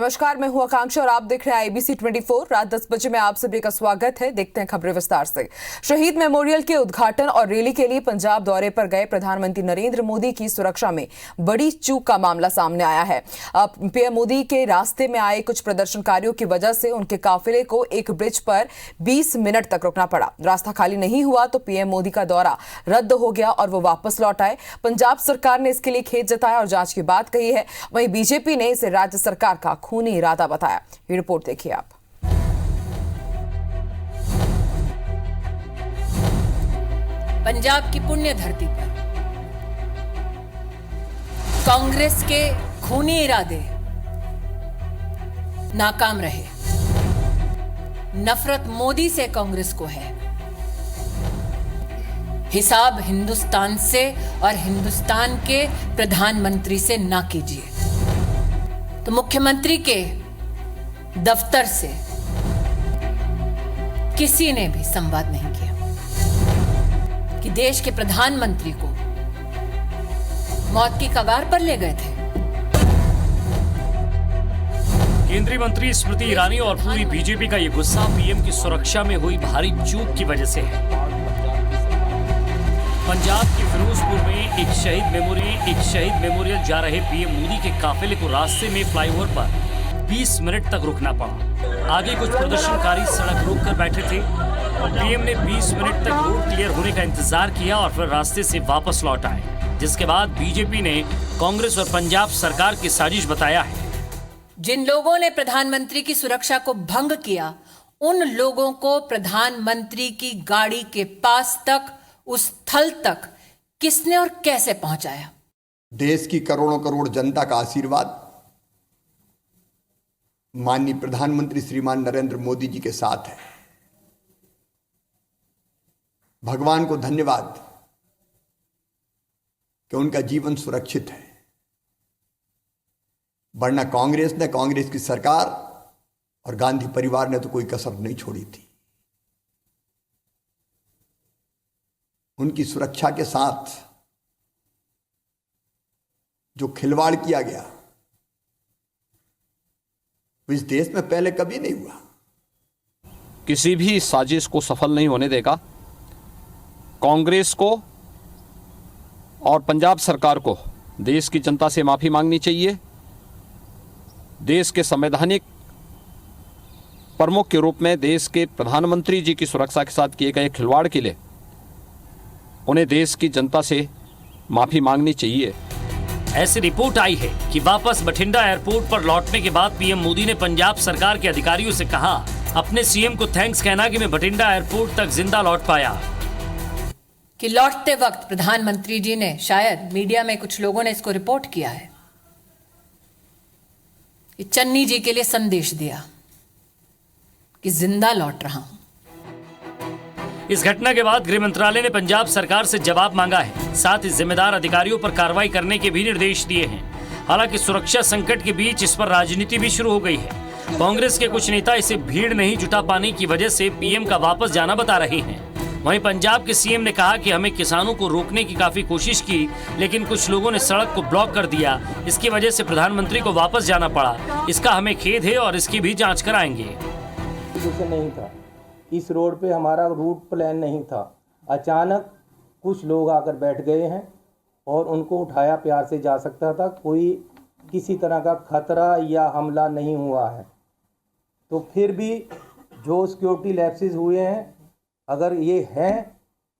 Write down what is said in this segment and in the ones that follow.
नमस्कार, मैं हूं आकांक्षा और आप देख रहे हैं ABC 24। रात 10 बजे में आप सभी का स्वागत है। देखते हैं खबरें विस्तार से। शहीद मेमोरियल के उद्घाटन और रैली के लिए पंजाब दौरे पर गए प्रधानमंत्री नरेंद्र मोदी की सुरक्षा में बड़ी चूक का मामला सामने आया है। पीएम मोदी के रास्ते में आए कुछ प्रदर्शनकारियों की वजह से उनके काफिले को एक ब्रिज पर 20 मिनट तक रुकना पड़ा। रास्ता खाली नहीं हुआ तो पीएम मोदी का दौरा रद्द हो गया और वो वापस लौट आए। पंजाब सरकार ने इसके लिए खेद जताया और जांच की बात कही है। वहीं बीजेपी ने इसे राज्य सरकार का खूनी इरादा बताया। ये रिपोर्ट देखिए आप। पंजाब की पुण्य धरती पर कांग्रेस के खूनी इरादे नाकाम रहे। नफरत मोदी से कांग्रेस को है। हिसाब हिंदुस्तान से और हिंदुस्तान के प्रधानमंत्री से ना कीजिए। तो मुख्यमंत्री के दफ्तर से किसी ने भी संवाद नहीं किया कि देश के प्रधानमंत्री को मौत की कगार पर ले गए थे। केंद्रीय मंत्री स्मृति ईरानी और पूरी बीजेपी का ये गुस्सा पीएम की सुरक्षा में हुई भारी चूक की वजह से है। पंजाब के फिरोजपुर में एक शहीद मेमोरियल जा रहे पीएम मोदी के काफिले को रास्ते में फ्लाईओवर पर 20 मिनट तक रुकना पड़ा। आगे कुछ प्रदर्शनकारी सड़क रोक कर बैठे थे। पीएम ने 20 मिनट तक रोड क्लियर होने का इंतजार किया और फिर रास्ते से वापस लौट आए, जिसके बाद बीजेपी ने कांग्रेस और पंजाब सरकार की साजिश बताया है। जिन लोगों ने प्रधानमंत्री की सुरक्षा को भंग किया, उन लोगों को प्रधानमंत्री की गाड़ी के पास तक, उस स्थल तक किसने और कैसे पहुंचाया? देश की करोड़ों करोड़ जनता का आशीर्वाद माननीय प्रधानमंत्री श्रीमान नरेंद्र मोदी जी के साथ है। भगवान को धन्यवाद कि उनका जीवन सुरक्षित है, वरना कांग्रेस की सरकार और गांधी परिवार ने तो कोई कसर नहीं छोड़ी थी। उनकी सुरक्षा के साथ जो खिलवाड़ किया गया वो इस देश में पहले कभी नहीं हुआ। किसी भी साजिश को सफल नहीं होने देगा। कांग्रेस को और पंजाब सरकार को देश की जनता से माफी मांगनी चाहिए। देश के संवैधानिक प्रमुख के रूप में देश के प्रधानमंत्री जी की सुरक्षा के साथ किए गए खिलवाड़ के लिए उन्हें देश की जनता से माफी मांगनी चाहिए। ऐसी रिपोर्ट आई है कि वापस बठिंडा एयरपोर्ट पर लौटने के बाद पीएम मोदी ने पंजाब सरकार के अधिकारियों से कहा, अपने सीएम को थैंक्स कहना कि मैं बठिंडा एयरपोर्ट तक जिंदा लौट पाया। कि लौटते वक्त प्रधानमंत्री जी ने, शायद मीडिया में कुछ लोगों ने इसको रिपोर्ट किया है, कि चन्नी जी के लिए संदेश दिया कि जिंदा लौट रहा हूं। इस घटना के बाद गृह मंत्रालय ने पंजाब सरकार से जवाब मांगा है। साथ ही जिम्मेदार अधिकारियों पर कार्रवाई करने के भी निर्देश दिए हैं। हालांकि सुरक्षा संकट के बीच इस पर राजनीति भी शुरू हो गई है। कांग्रेस के कुछ नेता इसे भीड़ नहीं जुटा पाने की वजह से पीएम का वापस जाना बता रहे हैं। वहीं पंजाब के सीएम ने कहा कि हमें किसानों को रोकने की काफी कोशिश की, लेकिन कुछ लोगों ने सड़क को ब्लॉक कर दिया। इसकी वजह से प्रधानमंत्री को वापस जाना पड़ा। इसका हमें खेद है और इसकी भी जाँच कराएंगे। नहीं था, इस रोड पे हमारा रूट प्लान नहीं था। अचानक कुछ लोग आकर बैठ गए हैं और उनको उठाया प्यार से जा सकता था। कोई किसी तरह का खतरा या हमला नहीं हुआ है। तो फिर भी जो सिक्योरिटी लैप्सेस हुए हैं, अगर ये हैं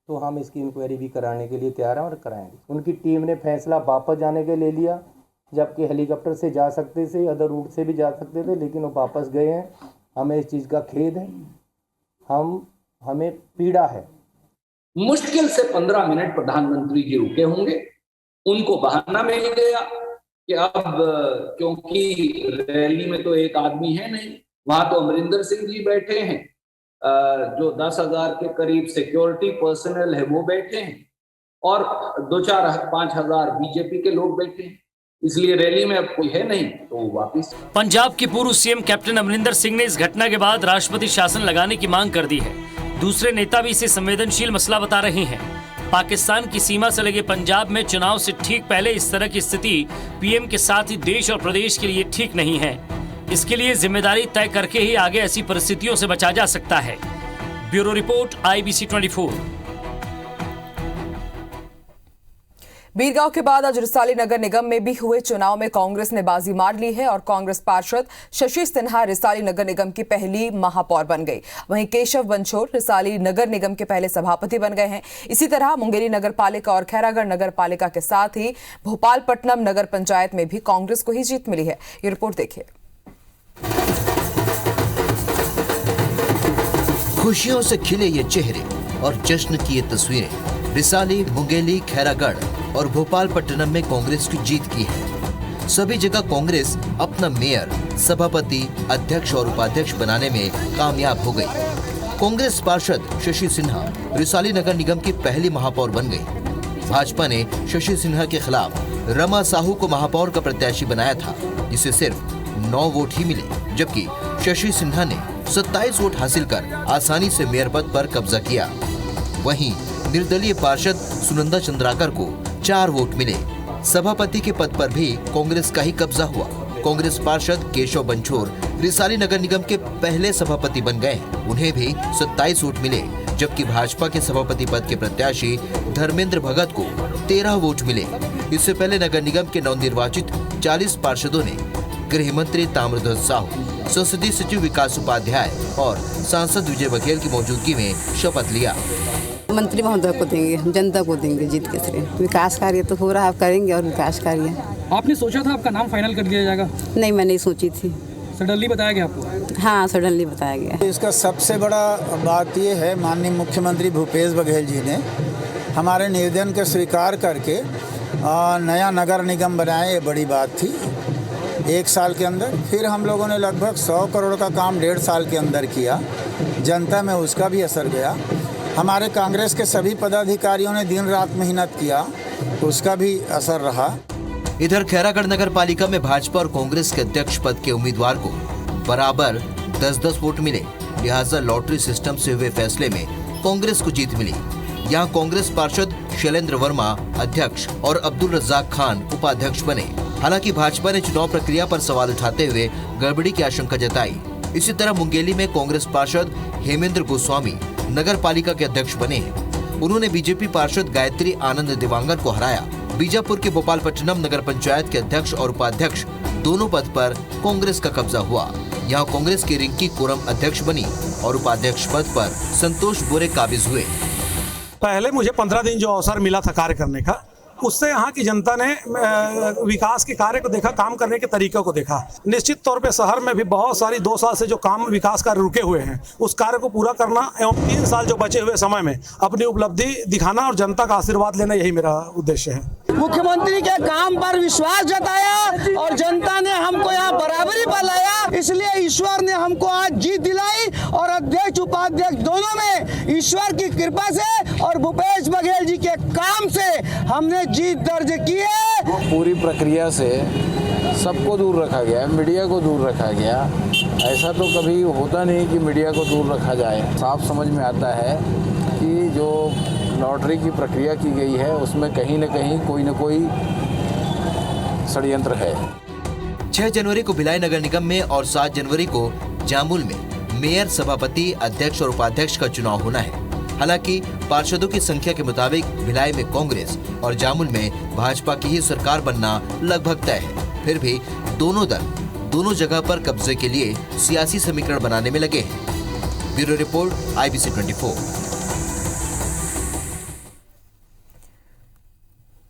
तो हम इसकी इंक्वायरी भी कराने के लिए तैयार हैं और कराएंगे। उनकी टीम ने फैसला वापस जाने के ले लिया, जबकि हेलीकॉप्टर से जा सकते थे, अदर रूट से भी जा सकते थे, लेकिन वो वापस गए हैं। हमें इस चीज़ का खेद है, हमें पीड़ा है। मुश्किल से 15 मिनट प्रधानमंत्री जी रुके होंगे। उनको बहाना मिल गया कि अब क्योंकि रैली में तो एक आदमी है नहीं, वहां तो अमरिंदर सिंह जी बैठे हैं, जो 10,000 के करीब सिक्योरिटी पर्सनल है वो बैठे हैं, और 2-4-5 हजार बीजेपी के लोग बैठे हैं, इसलिए रैली में अब कोई है नहीं तो वापिस। पंजाब के पूर्व सीएम कैप्टन अमरिंदर सिंह ने इस घटना के बाद राष्ट्रपति शासन लगाने की मांग कर दी है। दूसरे नेता भी इसे संवेदनशील मसला बता रहे हैं। पाकिस्तान की सीमा से लगे पंजाब में चुनाव से ठीक पहले इस तरह की स्थिति पीएम के साथ ही देश और प्रदेश के लिए ठीक नहीं है। इसके लिए जिम्मेदारी तय करके ही आगे ऐसी परिस्थितियों से बचा जा सकता है। Bureau report, IBC 24। बीरगांव के बाद आज रिसाली नगर निगम में भी हुए चुनाव में कांग्रेस ने बाजी मार ली है और कांग्रेस पार्षद शशि सिन्हा रिसाली नगर निगम की पहली महापौर बन गई। वहीं केशव बंछोर रिसाली नगर निगम के पहले सभापति बन गए हैं। इसी तरह मुंगेली नगर पालिका और खैरागढ़ नगर पालिका के साथ ही भोपालपट्टनम नगर पंचायत में भी कांग्रेस को ही जीत मिली है। ये रिपोर्ट देखिए। खुशियों से खिले ये चेहरे और जश्न की ये तस्वीरें रिसाली, मुंगेली, खैरागढ़ और भोपालपट्टनम में कांग्रेस की जीत की है। सभी जगह कांग्रेस अपना मेयर, सभापति, अध्यक्ष और उपाध्यक्ष बनाने में कामयाब हो गई। कांग्रेस पार्षद शशि सिन्हा रिसाली नगर निगम की पहली महापौर बन गई। भाजपा ने शशि सिन्हा के खिलाफ रमा साहू को महापौर का प्रत्याशी बनाया था, जिसे सिर्फ 9 वोट ही मिले, जबकि शशि सिन्हा ने 27 वोट हासिल कर आसानी से मेयर पद पर कब्जा किया। वहीं निर्दलीय पार्षद सुनंदा चंद्राकर को 4 वोट मिले। सभापति के पद पर भी कांग्रेस का ही कब्जा हुआ। कांग्रेस पार्षद केशव बंछोर रिसाली नगर निगम के पहले सभापति बन गए। उन्हें भी 27 वोट मिले, जबकि भाजपा के सभापति पद के प्रत्याशी धर्मेंद्र भगत को 13 वोट मिले। इससे पहले नगर निगम के नवनिर्वाचित 40 पार्षदों ने गृह मंत्री ताम्रध्वज साहू, संसदीय सचिव विकास उपाध्याय और सांसद विजय बघेल की मौजूदगी में शपथ लिया। मंत्री महोदय को देंगे, हम जनता को देंगे जीत के सिरे। विकास कार्य तो हो रहा है, आप करेंगे और विकास कार्य। आपने सोचा था आपका नाम फाइनल कर दिया जाएगा? नहीं, मैं नहीं सोची थी। सडनली बताया गया आपको? हाँ, सडनली बताया गया। इसका सबसे बड़ा बात ये है, माननीय मुख्यमंत्री भूपेश बघेल जी ने हमारे निवेदन को स्वीकार करके नया नगर निगम बनाया। ये बड़ी बात थी 1 साल के अंदर। फिर हम लोगों ने लगभग 100 करोड़ का काम 1.5 साल के अंदर किया। जनता में उसका भी असर गया। हमारे कांग्रेस के सभी पदाधिकारियों ने दिन रात मेहनत किया, उसका भी असर रहा। इधर खैरागढ़ नगर पालिका में भाजपा और कांग्रेस के अध्यक्ष पद के उम्मीदवार को बराबर 10-10 वोट मिले। लिहाजा लॉटरी सिस्टम से हुए फैसले में कांग्रेस को जीत मिली। यहाँ कांग्रेस पार्षद शैलेंद्र वर्मा अध्यक्ष और अब्दुल रज्जाक खान उपाध्यक्ष बने। हालांकि भाजपा ने चुनाव प्रक्रिया पर सवाल उठाते हुए गड़बड़ी की आशंका जताई। इसी तरह मुंगेली में कांग्रेस पार्षद हेमेंद्र गोस्वामी नगर पालिका के अध्यक्ष बने हैं। उन्होंने बीजेपी पार्षद गायत्री आनंद दिवांगर को हराया। बीजापुर के भोपालपट्टनम नगर पंचायत के अध्यक्ष और उपाध्यक्ष दोनों पद पर कांग्रेस का कब्जा हुआ। यहाँ कांग्रेस की रिंकी कोरम अध्यक्ष बनी और उपाध्यक्ष पद पर संतोष बोरे काबिज हुए। पहले मुझे 15 दिन जो अवसर मिला था कार्य करने का, उससे यहाँ की जनता ने विकास के कार्य को देखा, काम करने के तरीकों को देखा। निश्चित तौर पे शहर में भी बहुत सारी 2 साल से जो काम विकास कार्य रुके हुए हैं, उस कार्य को पूरा करना एवं 3 साल जो बचे हुए समय में अपनी उपलब्धि दिखाना और जनता का आशीर्वाद लेना, यही मेरा उद्देश्य है। मुख्यमंत्री के काम पर विश्वास जताया और जनता ने हमको यहाँ बराबरी पर लाया, इसलिए ईश्वर ने हमको आज जीत दिलाई और अध्यक्ष उपाध्यक्ष दोनों में ईश्वर की कृपा से और भूपेश बघेल जी के काम से हमने जीत दर्ज की है। पूरी प्रक्रिया से सबको दूर रखा गया, मीडिया को दूर रखा गया। ऐसा तो कभी होता नहीं कि मीडिया को दूर रखा जाए। साफ समझ में आता है कि जो लॉटरी की प्रक्रिया की गई है उसमें कहीं न कहीं कोई न कोई षड्यंत्र है। 6 जनवरी को भिलाई नगर निगम में और 7 जनवरी को जामुल में मेयर, सभापति, अध्यक्ष और उपाध्यक्ष का चुनाव होना है। हालांकि पार्षदों की संख्या के मुताबिक भिलाई में कांग्रेस और जामुल में भाजपा की ही सरकार बनना लगभग तय है। फिर भी दोनों दल दोनों जगह पर कब्जे के लिए सियासी समीकरण बनाने में लगे हैं। Bureau report, IBC 24।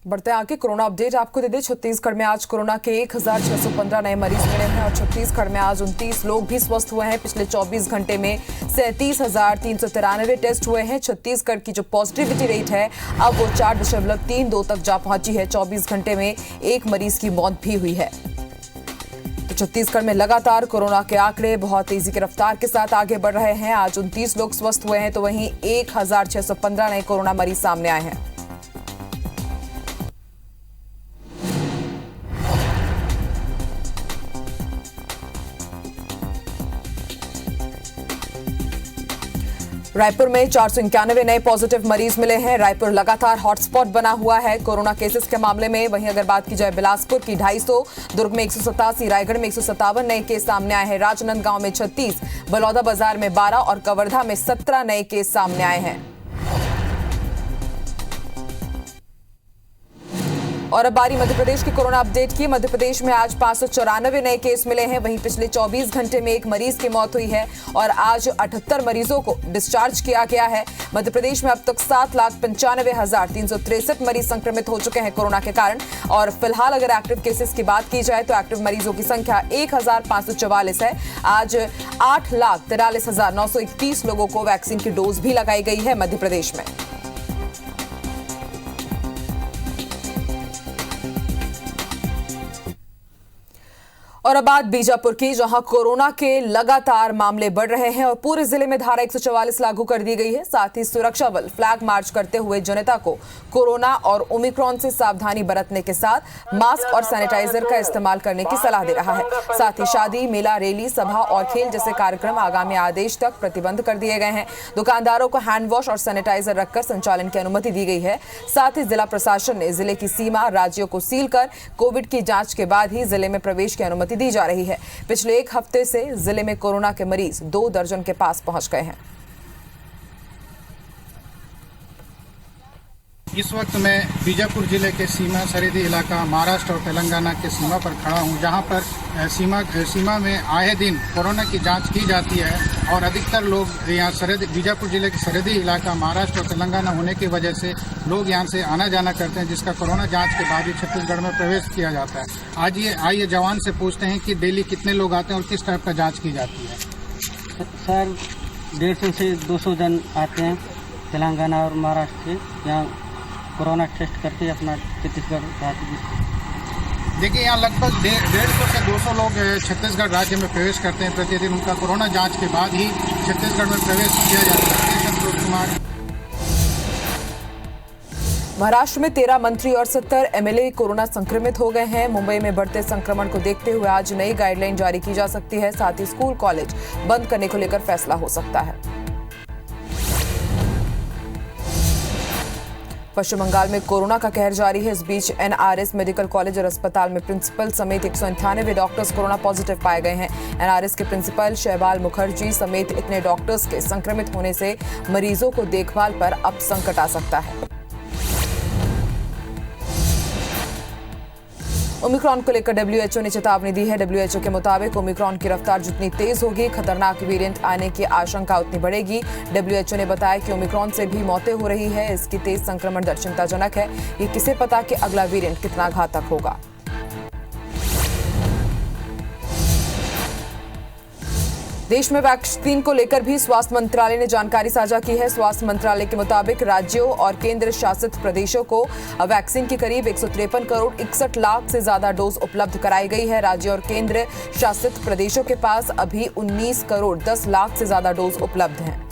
बढ़ते आगे कोरोना अपडेट आपको दे दे। छत्तीसगढ़ में आज कोरोना के 1615 नए मरीज मिले हैं और छत्तीसगढ़ में आज 29 लोग भी स्वस्थ हुए हैं। पिछले 24 घंटे में 37,393 टेस्ट हुए हैं। छत्तीसगढ़ की जो पॉजिटिविटी रेट है अब वो 4.32 तक जा पहुंची है। 24 घंटे में 1 मरीज की मौत भी हुई है। तो छत्तीसगढ़ में लगातार कोरोना के आंकड़े बहुत तेजी की रफ्तार के साथ आगे बढ़ रहे हैं। आज 29 लोग स्वस्थ हुए हैं तो वहीं 1615 नए कोरोना मरीज सामने आए हैं। रायपुर में 491 नए पॉजिटिव मरीज मिले हैं। रायपुर लगातार हॉटस्पॉट बना हुआ है कोरोना केसेस के मामले में। वहीं अगर बात की जाए बिलासपुर की 250, दुर्ग में 187, रायगढ़ में 157 नए केस सामने आए हैं। राजनांदगांव में 36, बलौदा बाजार में 12 और कवर्धा में 17 नए केस सामने आए हैं। और अब बारी मध्य प्रदेश की कोरोना अपडेट की। मध्य प्रदेश में आज 594 नए केस मिले हैं। वहीं पिछले 24 घंटे में एक मरीज की मौत हुई है और आज 78 मरीजों को डिस्चार्ज किया गया है। मध्य प्रदेश में अब तक 7,95,363 मरीज संक्रमित हो चुके हैं कोरोना के कारण। और फिलहाल अगर एक्टिव केसेस की बात की जाए तो एक्टिव मरीजों की संख्या 1,544 है। आज 8,43,931 लोगों को वैक्सीन की डोज भी लगाई गई है मध्य प्रदेश में। और अब बात बीजापुर की, जहां कोरोना के लगातार मामले बढ़ रहे हैं और पूरे जिले में धारा 144 लागू कर दी गई है। साथ ही सुरक्षा बल फ्लैग मार्च करते हुए जनता को कोरोना और ओमिक्रॉन से सावधानी बरतने के साथ मास्क और सैनिटाइजर का इस्तेमाल करने की सलाह दे रहा है। साथ ही शादी, मेला, रैली, सभा और खेल जैसे कार्यक्रम आगामी आदेश तक प्रतिबंध कर दिए गए हैं। दुकानदारों को हैंड वॉश और सैनिटाइजर रखकर संचालन की अनुमति दी गई है। साथ ही जिला प्रशासन ने जिले की सीमा राज्यों को सील कर कोविड की जांच के बाद ही जिले में प्रवेश की अनुमति दी जा रही है। पिछले एक हफ्ते से जिले में कोरोना के मरीज 2 दर्जन के पास पहुंच गए हैं। इस वक्त मैं बीजापुर जिले के सीमा सरहदी इलाका महाराष्ट्र और तेलंगाना के सीमा पर खड़ा हूं, जहां पर सीमा में आए दिन कोरोना की जांच की जाती है और अधिकतर लोग यहाँ बीजापुर जिले के सरहदी इलाका महाराष्ट्र और तेलंगाना होने की वजह से लोग यहाँ से आना जाना करते हैं, जिसका कोरोना जांच के बाद ही छत्तीसगढ़ में प्रवेश किया जाता है। आज आइए जवान से पूछते हैं कि डेली कितने लोग आते हैं और किस टाइप का जाँच की जाती है। सर 150 से 200 जन आते हैं तेलंगाना और महाराष्ट्र से, यहाँ कोरोना टेस्ट करके अपना छत्तीसगढ़ राज्य। देखिए यहाँ लगभग 150 से 200 लोग छत्तीसगढ़ राज्य में प्रवेश करते हैं प्रतिदिन। उनका कोरोना जांच के बाद ही छत्तीसगढ़ में प्रवेश किया जाता है। संतोष कुमार। महाराष्ट्र में 13 मंत्री और 70 एमएलए कोरोना संक्रमित हो गए हैं। मुंबई में बढ़ते संक्रमण को देखते हुए आज नई गाइडलाइन जारी की जा सकती है। साथ ही स्कूल, कॉलेज बंद करने को लेकर फैसला हो सकता है। पश्चिम बंगाल में कोरोना का कहर जारी है। इस बीच एनआरएस मेडिकल कॉलेज और अस्पताल में प्रिंसिपल समेत 198 डॉक्टर्स कोरोना पॉजिटिव पाए गए हैं। एनआरएस के प्रिंसिपल शैबाल मुखर्जी समेत इतने डॉक्टर्स के संक्रमित होने से मरीजों को देखभाल पर अब संकट आ सकता है। ओमिक्रॉन को लेकर डब्ल्यूएचओ ने चेतावनी दी है। डब्ल्यूएचओ के मुताबिक ओमिक्रॉन की रफ्तार जितनी तेज होगी, खतरनाक वेरिएंट आने की आशंका उतनी बढ़ेगी। डब्ल्यूएचओ ने बताया कि ओमिक्रॉन से भी मौतें हो रही है। इसकी तेज संक्रमण दर चिंताजनक है। ये किसे पता कि अगला वेरिएंट कितना घातक होगा। देश में वैक्सीन को लेकर भी स्वास्थ्य मंत्रालय ने जानकारी साझा की है। स्वास्थ्य मंत्रालय के मुताबिक राज्यों और केंद्र शासित प्रदेशों को वैक्सीन की करीब 153 करोड़ 61 लाख से ज्यादा डोज उपलब्ध कराई गई है। राज्यों और केंद्र शासित प्रदेशों के पास अभी 19 करोड़ 10 लाख से ज्यादा डोज उपलब्ध हैं।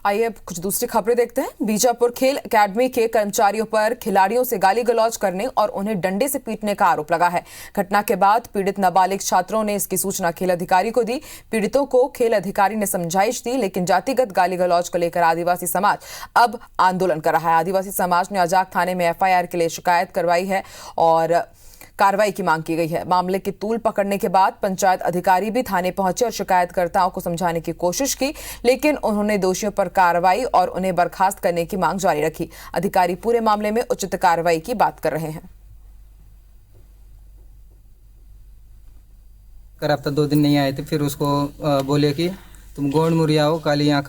आइए अब कुछ दूसरी खबरें देखते हैं। बीजापुर खेल एकेडमी के कर्मचारियों पर खिलाड़ियों से गाली गलौज करने और उन्हें डंडे से पीटने का आरोप लगा है। घटना के बाद पीड़ित नाबालिग छात्रों ने इसकी सूचना खेल अधिकारी को दी। पीड़ितों को खेल अधिकारी ने समझाइश दी, लेकिन जातिगत गाली गलौज को लेकर आदिवासी समाज अब आंदोलन कर रहा है। आदिवासी समाज ने अजाक थाने में एफआईआर के लिए शिकायत करवाई है और कार्रवाई की मांग की गई है। मामले की तूल पकड़ने के बाद पंचायत अधिकारी भी थाने पहुंचे और शिकायतकर्ताओं को समझाने की कोशिश की, लेकिन उन्होंने दोषियों पर कार्रवाई और उन्हें बर्खास्त करने की मांग जारी रखी। अधिकारी पूरे मामले में उचित कार्रवाई की बात कर रहे हैं। कर अब तक 2 दिन नहीं आए थे, फिर उसको बोले कि तुम गोंड मुरिया हो, कल यहाँ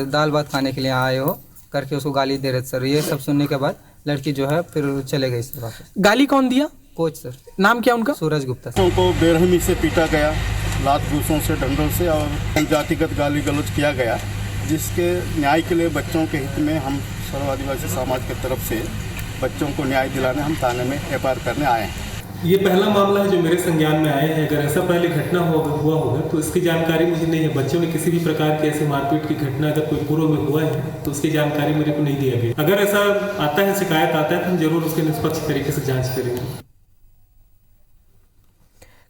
दाल भात खाने के लिए आए हो करके उसको गाली दे रहे सर। ये सब सुनने के बाद लड़की जो है फिर चले गई सर वापस। गाली कौन दिया? Coach sir. नाम क्या उनका? सूरज गुप्ता। उनको बेरहमी से पीटा गया, लात घूसों से, डंडों से और जातिगत गाली गलौज किया गया, जिसके न्याय के लिए बच्चों के हित में हम सर्व आदिवासी समाज की तरफ से बच्चों को न्याय दिलाने हम थाने में एफआईआर करने आए हैं। ये पहला मामला है जो मेरे संज्ञान में आया है। अगर ऐसा पहले घटना हुआ होगा तो इसकी जानकारी मुझे नहीं है। बच्चों ने किसी भी प्रकार की ऐसे मारपीट की घटना अगर कोई पूर्व में हुआ है तो उसकी जानकारी मेरे को नहीं दिया गया। अगर ऐसा आता है, शिकायत आता है, तो हम जरूर उसके निष्पक्ष तरीके से जांच करेंगे।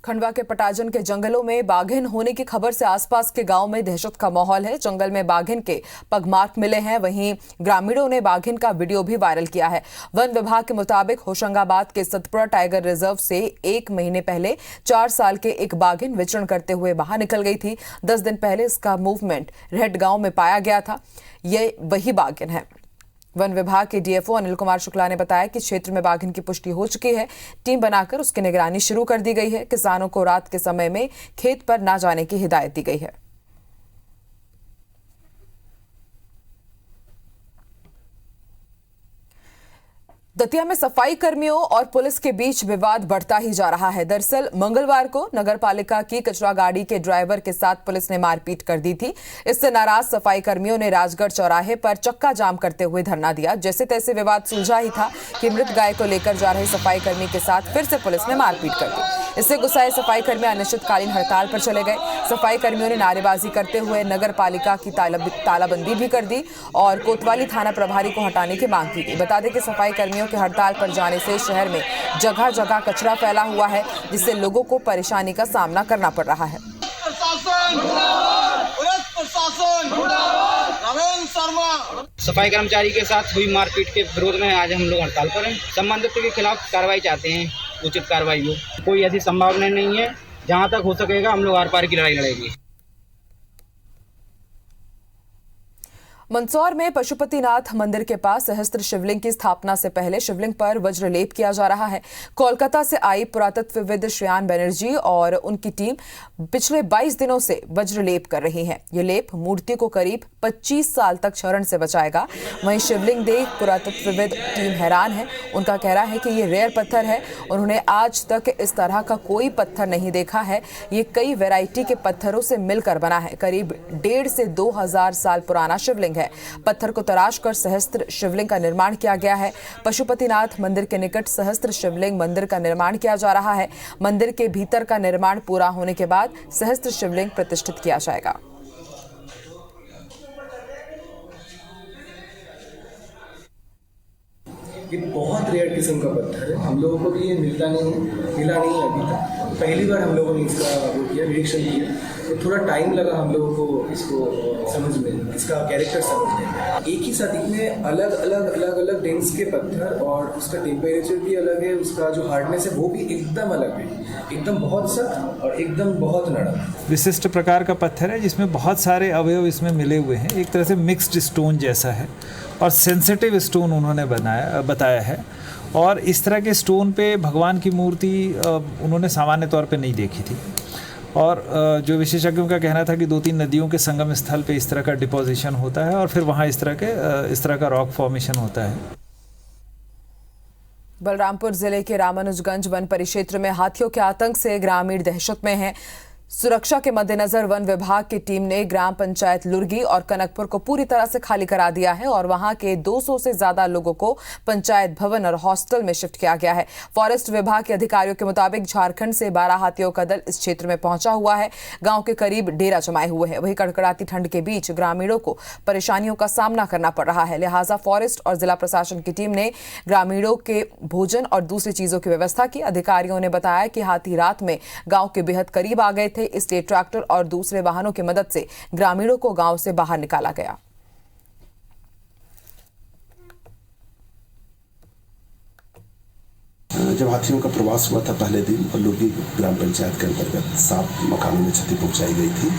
खंडवा के पटाजन के जंगलों में बाघिन होने की खबर से आसपास के गांव में दहशत का माहौल है। जंगल में बाघिन के पगमार्क मिले हैं। वहीं ग्रामीणों ने बाघिन का वीडियो भी वायरल किया है। वन विभाग के मुताबिक होशंगाबाद के सतपुरा टाइगर रिजर्व से 1 महीने पहले 4 साल के एक बाघिन विचरण करते हुए बाहर निकल गई थी। 10 दिन पहले इसका मूवमेंट रेड गांव में पाया गया था। ये वही बाघिन है। वन विभाग के डीएफओ अनिल कुमार शुक्ला ने बताया कि क्षेत्र में बाघिन की पुष्टि हो चुकी है। टीम बनाकर उसकी निगरानी शुरू कर दी गई है। किसानों को रात के समय में खेत पर न जाने की हिदायत दी गई है। दतिया में सफाई कर्मियों और पुलिस के बीच विवाद बढ़ता ही जा रहा है। दरअसल मंगलवार को नगरपालिका की कचरा गाड़ी के ड्राइवर के साथ पुलिस ने मारपीट कर दी थी। इससे नाराज सफाई कर्मियों ने राजगढ़ चौराहे पर चक्का जाम करते हुए धरना दिया। जैसे तैसे विवाद सुलझा ही था कि मृत गाय को लेकर जा रहे सफाई कर्मी के साथ फिर से पुलिस ने मारपीट कर दी। इससे गुस्साए सफाई कर्मी अनिश्चितकालीन हड़ताल पर चले गए। सफाई कर्मियों ने नारेबाजी करते हुए नगरपालिका की तालाबंदी भी कर दी और कोतवाली थाना प्रभारी को हटाने की मांग की थी। बता दें कि सफाई कर्मियों के हड़ताल पर जाने से शहर में जगह जगह कचरा फैला हुआ है, जिससे लोगों को परेशानी का सामना करना पड़ रहा है। सफाई कर्मचारी के साथ हुई मारपीट के विरोध में आज हम लोग हड़ताल पर हैं। संबंधित के खिलाफ कार्रवाई चाहते हैं, उचित कार्रवाई हो। कोई ऐसी संभावना नहीं है। जहां तक हो सकेगा हम लोग आर पार की लड़ाई लड़ेंगे। मंदसौर में पशुपतिनाथ मंदिर के पास सहस्त्र शिवलिंग की स्थापना से पहले शिवलिंग पर वज्रलेप किया जा रहा है। कोलकाता से आई पुरातत्वविद श्रेयान बनर्जी और उनकी टीम पिछले 22 दिनों से वज्रलेप कर रही है। ये लेप मूर्ति को करीब 25 साल तक क्षरण से बचाएगा। वहीं शिवलिंग देख पुरातत्वविद टीम हैरान है। उनका कहना है कि ये रेयर पत्थर है। उन्होंने आज तक इस तरह का कोई पत्थर नहीं देखा है। ये कई वैरायटी के पत्थरों से मिलकर बना है। करीब 1,500 से 2,000 साल पुराना शिवलिंग है। पत्थर को तराश कर सहस्त्र शिवलिंग का निर्माण किया गया है। पशुपतिनाथ मंदिर के निकट सहस्त्र शिवलिंग मंदिर का निर्माण किया जा रहा है। मंदिर के भीतर का निर्माण पूरा होने के बाद सहस्त्र शिवलिंग प्रतिष्ठित किया जाएगा। ये बहुत रेयर किस्म का पत्थर है। हम लोगों को भी ये मिला नहीं है अभी तक। पहली बार हम लोगों ने इसका निरीक्षण किया, तो थोड़ा टाइम लगा हम लोगों को इसको समझ में, इसका कैरेक्टर समझने में। एक ही साथ इतने अलग अलग डेंस के पत्थर और उसका टेम्परेचर भी अलग है, उसका जो हार्डनेस है वो भी एकदम अलग है। एकदम बहुत सख्त और एकदम बहुत नरम। विशिष्ट प्रकार का पत्थर है जिसमें बहुत सारे अवयव इसमें मिले हुए हैं। एक तरह से मिक्स्ड स्टोन जैसा है और सेंसिटिव स्टोन उन्होंने बताया है। और इस तरह के स्टोन पे भगवान की मूर्ति उन्होंने सामान्य तौर पे नहीं देखी थी। और जो विशेषज्ञों का कहना था कि 2-3 नदियों के संगम स्थल पे इस तरह का डिपोजिशन होता है और फिर वहाँ इस तरह का रॉक फॉर्मेशन होता है। बलरामपुर जिले के रामानुजगंज वन परिक्षेत्र में हाथियों के आतंक से ग्रामीण दहशत में हैं। सुरक्षा के मद्देनजर वन विभाग की टीम ने ग्राम पंचायत लुर्गी और कनकपुर को पूरी तरह से खाली करा दिया है और वहां के 200 से ज्यादा लोगों को पंचायत भवन और हॉस्टल में शिफ्ट किया गया है। फॉरेस्ट विभाग के अधिकारियों के मुताबिक झारखंड से 12 हाथियों का दल इस क्षेत्र में पहुंचा हुआ है। गांव के करीब डेरा जमाए हुए हैं। वहीं कड़कड़ाती ठंड के बीच ग्रामीणों को परेशानियों का सामना करना पड़ रहा है। लिहाजा फॉरेस्ट और जिला प्रशासन की टीम ने ग्रामीणों के भोजन और दूसरी चीजों की व्यवस्था की। अधिकारियों ने बताया कि हाथी रात में गांव के बेहद करीब आ गए थे, इसलिए ट्रैक्टर और दूसरे वाहनों की मदद से ग्रामीणों को गांव से बाहर निकाला गया। जब हाथियों का प्रवास हुआ था पहले दिन और लुर्गी ग्राम पंचायत के अंतर्गत 7 मकानों में क्षति पहुंचाई गई थी,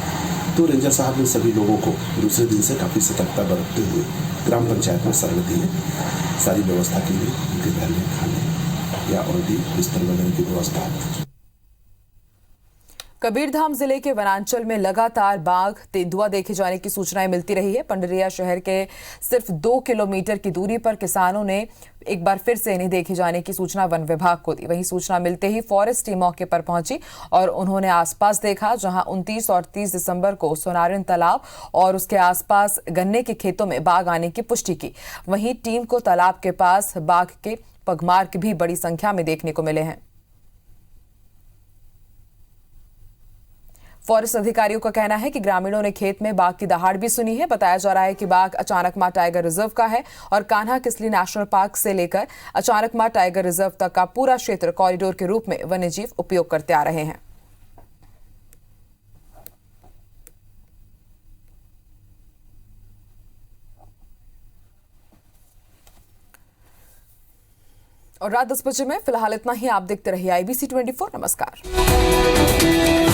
तो रेंजर साहब ने सभी लोगों को दूसरे दिन से काफी सतर्कता बरतते हुए ग्राम पंचायत में शरण दी है। सारी व्यवस्था की गई, उनके रहने खाने या और भी बिस्तर वगैरह की व्यवस्था। कबीरधाम जिले के वनांचल में लगातार बाघ तेंदुआ देखे जाने की सूचनाएं मिलती रही है। पंडरिया शहर के सिर्फ 2 किलोमीटर की दूरी पर किसानों ने एक बार फिर से इन्हें देखे जाने की सूचना वन विभाग को दी। वहीं सूचना मिलते ही फॉरेस्ट टीम मौके पर पहुंची और उन्होंने आसपास देखा, जहां 29 और 30 दिसंबर को सोनारिन तालाब और उसके आसपास गन्ने के खेतों में बाघ आने की पुष्टि की। वहीं टीम को तालाब के पास बाघ के पगमार्क भी बड़ी संख्या में देखने को मिले हैं। फॉरेस्ट अधिकारियों का कहना है कि ग्रामीणों ने खेत में बाघ की दहाड़ भी सुनी है। बताया जा रहा है कि बाघ अचानकमार टाइगर रिजर्व का है और कान्हा किसली नेशनल पार्क से लेकर अचानकमार टाइगर रिजर्व तक का पूरा क्षेत्र कॉरिडोर के रूप में वन्यजीव उपयोग करते आ रहे हैं। और रात 10 बजे में फिलहाल इतना ही। आप देखते रहिए IBC 24। नमस्कार।